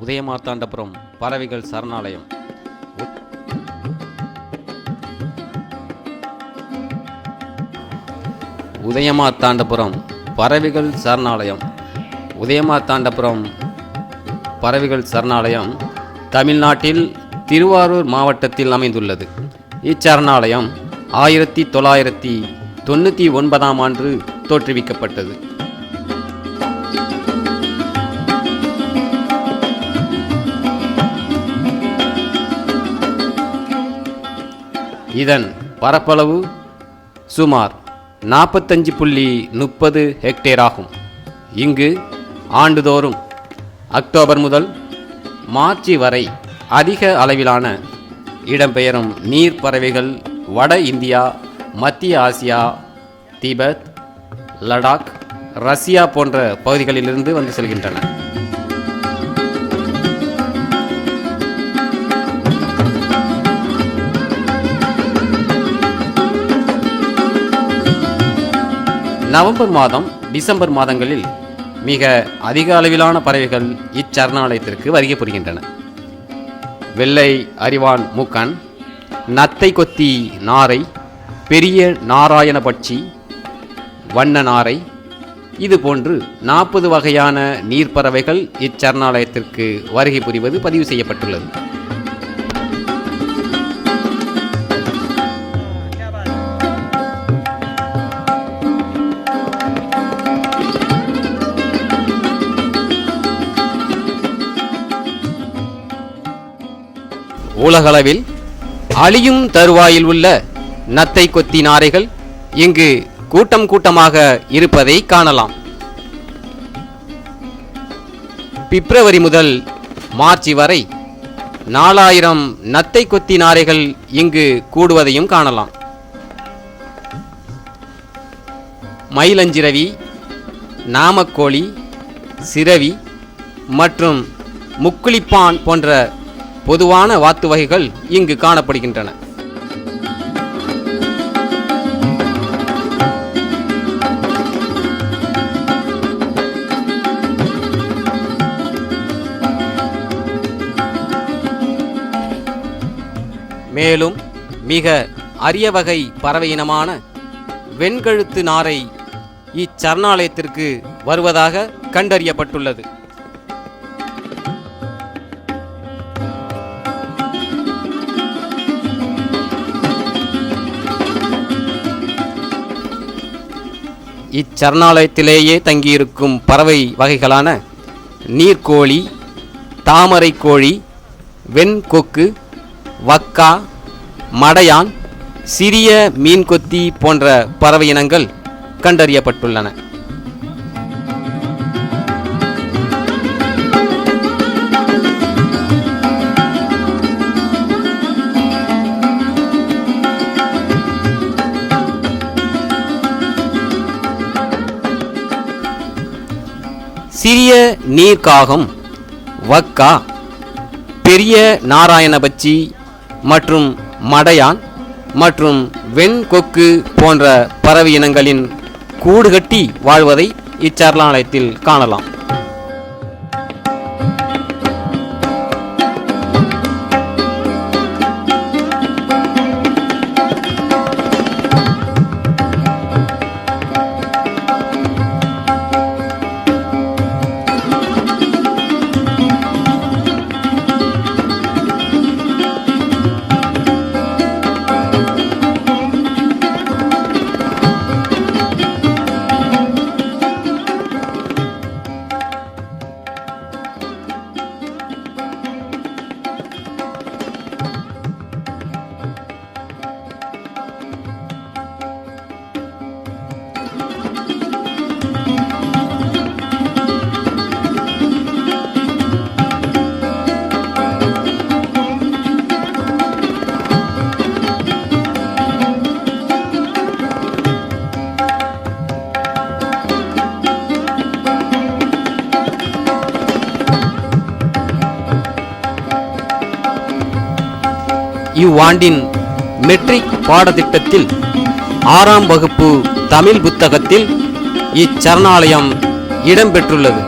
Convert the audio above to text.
உதயமார்த்தாண்டபுரம் பறவைகள் சரணாலயம். உதயமார்த்தாண்டபுரம் பறவைகள் சரணாலயம். உதயமார்த்தாண்டபுரம் பறவைகள் சரணாலயம் தமிழ்நாட்டில் திருவாரூர் மாவட்டத்தில் அமைந்துள்ளது. இச்சரணாலயம் 1999ஆம் ஆண்டு தோற்றுவிக்கப்பட்டது. இதன் பரப்பளவு சுமார் 45.30 ஹெக்டேர் ஆகும். இங்கு ஆண்டுதோறும் அக்டோபர் முதல் மார்ச் வரை அதிக அளவிலான இடம்பெயரும் நீர் பறவைகள் வட இந்தியா, மத்திய ஆசியா, திபெத், லடாக், ரஷ்யா போன்ற பகுதிகளிலிருந்து வந்து செல்கின்றன. நவம்பர் மாதம், டிசம்பர் மாதங்களில் மிக அதிக அளவிலான பறவைகள் இச்சரணாலயத்திற்கு வருகை புரிகின்றன. வெள்ளை அரிவான் மூக்கன், நத்தை கொத்தி நாரை, பெரிய நாராயண பட்சி, வண்ண நாரை, இதுபோன்று 40 வகையான நீர்ப்பறவைகள் இச்சரணாலயத்திற்கு வருகை புரிவது பதிவு செய்யப்பட்டுள்ளது. உலகளவில் அழியும் தருவாயில் உள்ள நத்தை கொத்தி நாரைகள் இங்கு கூட்டம் கூட்டமாக இருப்பதை காணலாம். பிப்ரவரி முதல் மார்ச் வரை 4000 நத்தை கொத்தி நாரைகள் இங்கு கூடுவதையும் காணலாம். மயிலஞ்சிரவி, நாமக்கோழி, சிரவி மற்றும் முக்குளிப்பான் போன்ற பொதுவான வாத்து வகைகள் இங்கு காணப்படுகின்றன. மேலும் மிக அரிய வகை பறவை இனமான வெண்கழுத்து நாரை இச்சரணாலயத்திற்கு வருவதாக கண்டறியப்பட்டுள்ளது. இச்சரணாலயத்திலேயே தங்கியிருக்கும் பறவை வகைகளான நீர்க்கோழி, தாமரை கோழி, வெண்கொக்கு, வக்கா, மடையான், சிறிய மீன்கொத்தி போன்ற பறவை இனங்கள் கண்டறியப்பட்டுள்ளன. சிறிய நீர்க்காகம், வக்கா, பெரிய நாராயண பட்சி மற்றும் மடையான் மற்றும் வெண்கொக்கு போன்ற பறவை இனங்களின் கூடு கட்டி வாழ்வதை இச்சரணாலயத்தில் காணலாம். இவ்வாண்டின் மெட்ரிக் பாடத்திட்டத்தில் 6ஆம் வகுப்பு தமிழ் புத்தகத்தில் இச்சரணாலயம் இடம்பெற்றுள்ளது.